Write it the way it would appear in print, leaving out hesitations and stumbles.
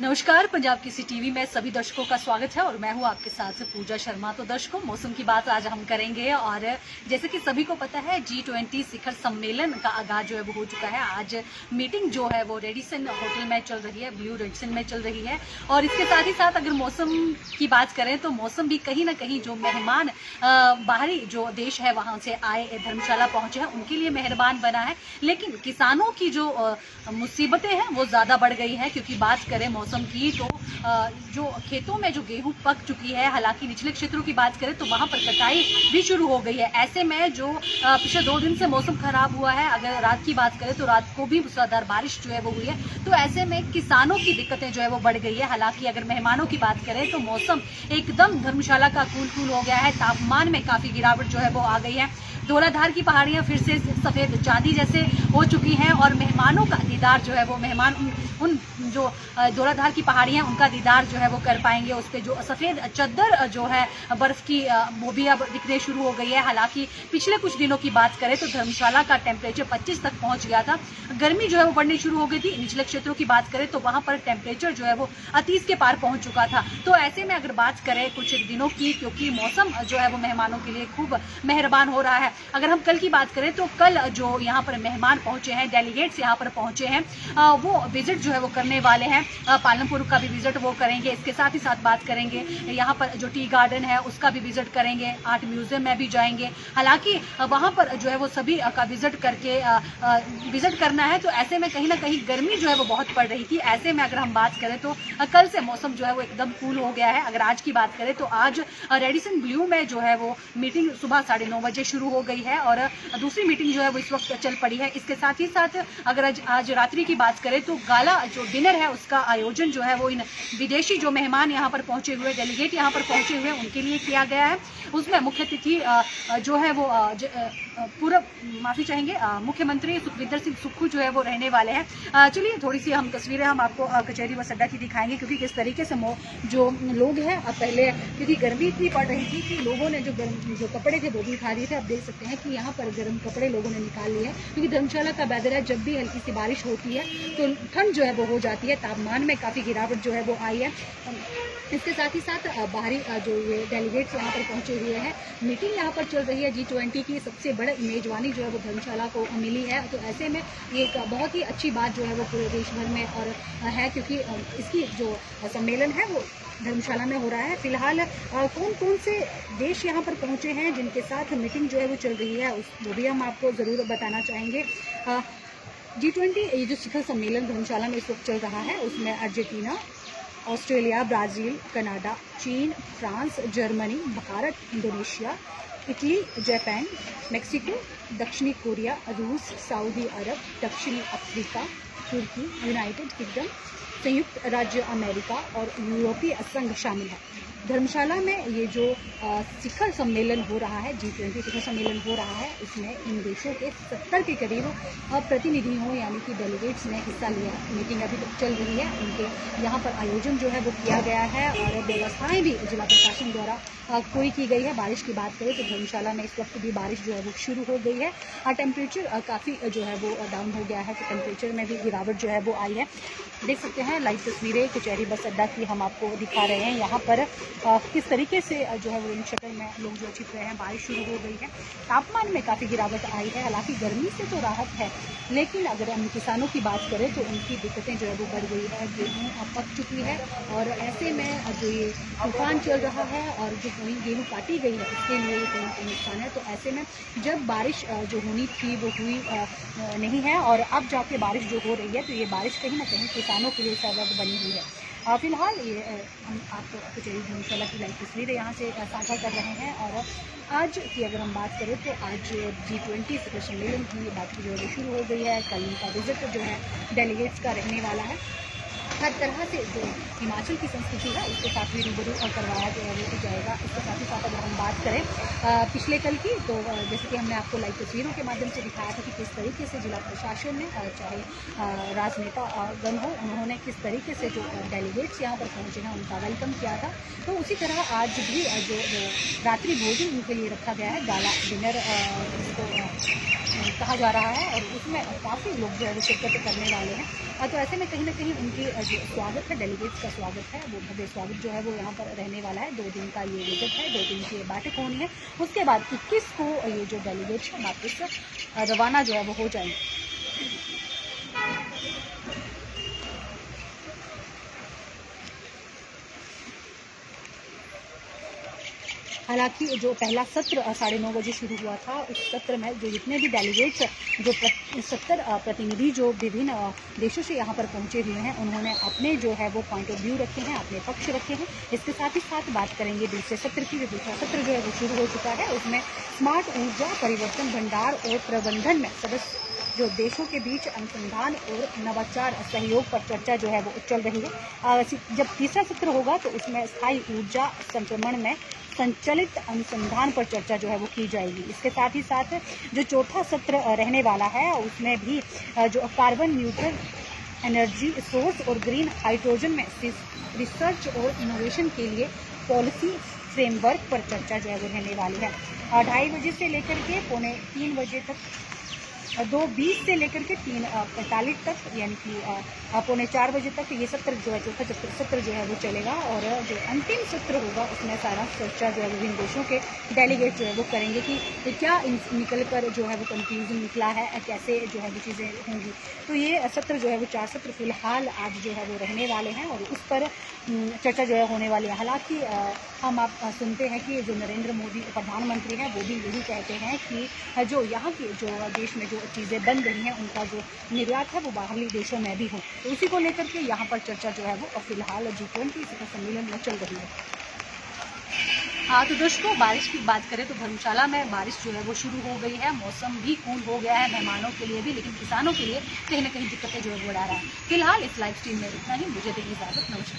नमस्कार, पंजाब किसी टीवी में सभी दर्शकों का स्वागत है और मैं हूं आपके साथ पूजा शर्मा। तो दर्शकों, मौसम की बात आज हम करेंगे और जैसे कि सभी को पता है G20 शिखर सम्मेलन का आगाज जो है वो हो चुका है। आज मीटिंग जो है वो रेडिसन होटल में चल रही है, ब्लू रेडिसन में चल रही है। और इसके साथ ही साथ अगर मौसम की बात करें तो मौसम भी कहीं ना कहीं जो मेहमान बाहरी जो देश है वहां से आए धर्मशाला पहुंचे हैं उनके लिए मेहरबान बना है। लेकिन किसानों की जो मुसीबतें हैं वो ज्यादा बढ़ गई है, क्योंकि बात करें मौसम की तो जो खेतों में जो गेहूं पक चुकी है, हालांकि निचले क्षेत्रों की बात करें तो वहां पर कटाई भी शुरू हो गई है। ऐसे में जो पिछले 2 दिन से मौसम खराब हुआ है, अगर रात की बात करें तो रात को भी मूसलाधार बारिश जो है वो हुई है, तो ऐसे में किसानों की दिक्कतें जो है वो बढ़ गई है। हालांकि अगर मेहमानों की बात करें तो मौसम एकदम धर्मशाला का कूल हो गया है, तापमान में काफी गिरावट जो है वो आ गई है। धौलाधार की पहाड़ियां फिर से सफेद चांदी जैसे हो चुकी हैं और मेहमानों का दीदार जो है वो मेहमान उन जो धौलाधार की पहाड़ियां उनका दीदार जो है वो कर पाएंगे। उस पे जो सफेद चद्दर जो है बर्फ की वो भी अब दिखने शुरू हो गई है। हालांकि पिछले कुछ दिनों की बात करें तो धर्मशाला का टेम्परेचर 25 तक पहुंच गया था, गर्मी जो है वो बढ़नी शुरू हो गई थी। निचले क्षेत्रों की बात करें तो वहां पर टेम्परेचर जो है वो 30 के पार पहुंच चुका था। तो ऐसे में अगर बात करें कुछ दिनों की, क्योंकि मौसम जो है वो मेहमानों के लिए खूब मेहरबान हो रहा है। अगर हम कल की बात करें तो कल जो यहाँ पर मेहमान पहुंचे हैं, डेलीगेट्स यहाँ पर पहुंचे हैं, वो विजिट जो है वो करने वाले हैं। पालमपुर का भी विजिट वो करेंगे। इसके साथ ही साथ बात करेंगे यहाँ पर जो टी गार्डन है उसका भी विजिट करेंगे, आर्ट म्यूजियम में भी जाएंगे। हालांकि वहाँ पर जो है वो सभी का विजिट करके विजिट करना है। तो ऐसे में कहीं ना कहीं गर्मी जो है वो बहुत पड़ रही थी। ऐसे में अगर हम बात करें तो कल से मौसम जो है वो एकदम कूल हो गया है। अगर आज की बात करें तो आज रेडिसन ब्लू में जो है वो मीटिंग सुबह 9:30 बजे शुरू हो गई है और दूसरी मीटिंग जो है वो इस वक्त चल पड़ी है। इसके साथ ही साथ अगर आज रात्रि की बात करें तो गाला जो डिनर है उसका आयोजन जो है वो इन विदेशी जो मेहमान यहाँ पर पहुंचे हुए, डेलीगेट यहाँ पर पहुंचे हुए, उनके लिए किया गया है। उसमें मुख्य अतिथि जो है वो पूर्व माफी चाहेंगे मुख्यमंत्री सुखविंदर सिंह सुक्खू जो है वो रहने वाले हैं। चलिए थोड़ी सी हम तस्वीरें हम आपको कचहरी बस अड्डा की दिखाएंगे, क्योंकि किस तरीके से जो लोग हैं पहले क्योंकि गर्मी इतनी पड़ रही थी कि लोगों ने जो कपड़े थे वो भी उठा दिए थे। अब देख सकते हैं कि यहाँ पर गर्म कपड़े लोगों ने निकाल लिए हैं, क्योंकि धर्मशाला का वेदर है, जब भी हल्की सी बारिश होती है तो ठंड जो है वो हो जाती है। तापमान में काफ़ी गिरावट जो है वो आई है। इसके साथ ही साथ बाहरी जो ये डेलीगेट्स यहाँ पर पहुंचे हुए हैं, मीटिंग यहाँ पर चल रही है G20 की। सबसे बड़ी मेजबानी जो है वो धर्मशाला को मिली है। तो ऐसे में ये एक बहुत ही अच्छी बात जो है वो पूरे देश भर में और है, क्योंकि इसकी जो सम्मेलन है वो धर्मशाला में हो रहा है। फिलहाल कौन कौन से देश यहाँ पर पहुँचे हैं जिनके साथ मीटिंग जो है वो चल रही है वो भी हम आपको ज़रूर बताना चाहेंगे। G20 ये जो शिखर सम्मेलन धर्मशाला में इस वक्त चल रहा है उसमें अर्जेंटीना, ऑस्ट्रेलिया, ब्राज़ील, कनाडा, चीन, France, Germany, Bharat, Indonesia, Italy, Japan, Mexico, दक्षिणी कोरिया, रूस, सऊदी अरब, दक्षिणी अफ्रीका, तुर्की, यूनाइटेड किंगडम, संयुक्त राज्य अमेरिका और यूरोपीय संघ शामिल है। धर्मशाला में ये जो शिखर सम्मेलन हो रहा है, G20 शिखर सम्मेलन हो रहा है, इसमें इन देशों के 70 के करीब प्रतिनिधियों यानी कि डेलीगेट्स ने हिस्सा लिया है। मीटिंग अभी तक चल रही है, उनके यहाँ पर आयोजन जो है वो किया गया है और व्यवस्थाएं भी जिला प्रशासन द्वारा पूरी की गई है। बारिश की बात करें तो धर्मशाला में इस वक्त भी बारिश जो है वो शुरू हो गई है। टेम्परेचर काफ़ी जो है वो डाउन हो गया है, तो टेम्परेचर में भी गिरावट जो है वो आई है। देख सकते हैं लाइव तस्वीरें कचहरी बस अड्डा की हम आपको दिखा रहे हैं। यहाँ पर किस तरीके से जो है वो इन शक्ल में लोग जो छिप रहे हैं। बारिश शुरू हो गई है, तापमान में काफ़ी गिरावट आई है। हालांकि गर्मी से तो राहत है, लेकिन अगर हम किसानों की बात करें तो उनकी दिक्कतें जो है वो बढ़ गई है। गेहूँ पक चुकी है और ऐसे में जो ये तूफान चल रहा है और जो गेहूँ काटी गई है उसके लिए कहीं ना कहीं नुकसान है। तो ऐसे में जब बारिश जो होनी थी वो हुई नहीं है और अब जाके बारिश जो हो रही है तो ये बारिश कहीं ना कहीं किसानों के लिए सबब बनी हुई है। फिलहाल ये हम आपको कचहरी धर्मशाला की लाइव तस्वीरें यहाँ से साझा कर रहे हैं। और आज की अगर हम बात करें तो आज G20 शिखर सम्मेलन की बात जो है शुरू हो गई है। कल का विजिट जो है डेलीगेट्स का रहने वाला है। हर तरह से जो हिमाचल की संस्कृति है उसके साथ भी रूबरू करवाया जाएगा। इसके साथ ही साथ अगर हम बात करें पिछले कल की, तो जैसे कि हमने आपको लाइव तस्वीरों के माध्यम से दिखाया था कि किस तरीके से जिला प्रशासन ने चाहे राजनेता गण हो, उन्होंने किस तरीके से जो डेलीगेट्स यहाँ पर पहुँचे हैं उनका वेलकम किया था। तो उसी तरह आज भी जो रात्रि भोजन उनके लिए रखा गया है, गाला डिनर कहा जा रहा है और उसमें काफ़ी लोग जो है वो शिरकत करने वाले हैं। तो ऐसे में कहीं ना कहीं उनकी जो स्वागत है, डेलीगेट्स का स्वागत है, वो भव्य स्वागत जो है वो यहाँ पर रहने वाला है। 2 दिन का ये विजिट है, 2 दिन की बैठक होनी है। उसके बाद 21 को ये जो डेलीगेट्स है वापस रवाना जो है वो हो जाएंगे। हालांकि जो पहला सत्र 9:30 बजे शुरू हुआ था, उस सत्र में जो जितने भी डेलीगेट्स, जो 70 प्रतिनिधि जो विभिन्न देशों से यहाँ पर पहुँचे हुए हैं, उन्होंने अपने जो है वो पॉइंट ऑफ व्यू रखे हैं, अपने पक्ष रखे हैं। इसके साथ ही साथ बात करेंगे दूसरे सत्र की। जो दूसरा सत्र जो है वो शुरू हो चुका है, उसमें स्मार्ट ऊर्जा परिवर्तन भंडार और प्रबंधन में सदस्य जो देशों के बीच अनुसंधान और नवाचार सहयोग पर चर्चा जो है वो चल रही है। जब तीसरा सत्र होगा तो उसमें स्थायी ऊर्जा संक्रमण में संचालित अनुसंधान पर चर्चा जो है वो की जाएगी। इसके साथ ही साथ जो चौथा सत्र रहने वाला है, उसमें भी जो कार्बन न्यूट्रल एनर्जी सोर्स और ग्रीन हाइड्रोजन में रिसर्च और इनोवेशन के लिए पॉलिसी फ्रेमवर्क पर चर्चा जो है वो रहने वाली है। 2:30 बजे से लेकर के 3:45 बजे तक, 2:20 से लेकर के 3:45 तक, यानी कि 3:45 बजे तक ये सत्र जो है, चौथा सत्र जो है वो चलेगा। और जो अंतिम सत्र होगा उसमें सारा चर्चा जो है विभिन्न देशों के डेलीगेट जो है वो करेंगे कि क्या निकल कर जो है वो कंक्लूजन निकला है, कैसे जो है वो चीज़ें होंगी। तो ये सत्र जो है वो 4 सत्र फिलहाल आज जो है वो रहने वाले हैं और उस पर चर्चा जो है होने वाली है। हालांकि हम आप सुनते हैं कि जो नरेंद्र मोदी प्रधानमंत्री हैं, वो भी यही कहते हैं कि जो यहाँ की जो देश में जो चीज़ें बन रही हैं, उनका जो निर्यात है वो बाहरी देशों में भी हो। तो उसी को लेकर के यहाँ पर चर्चा जो है वो फिलहाल G20 शिखर सम्मेलन में चल रही है। हाँ, तो दर्शकों, बारिश की बात करें तो धर्मशाला में बारिश जो है वो शुरू हो गई है। मौसम भी कूल हो गया है मेहमानों के लिए भी, लेकिन किसानों के लिए कहीं ना कहीं दिक्कतें जो है वो बढ़ा रहा है। फिलहाल इस लाइव स्ट्रीम में इतना ही। मुझे दें इजाज़त। नमस्कार।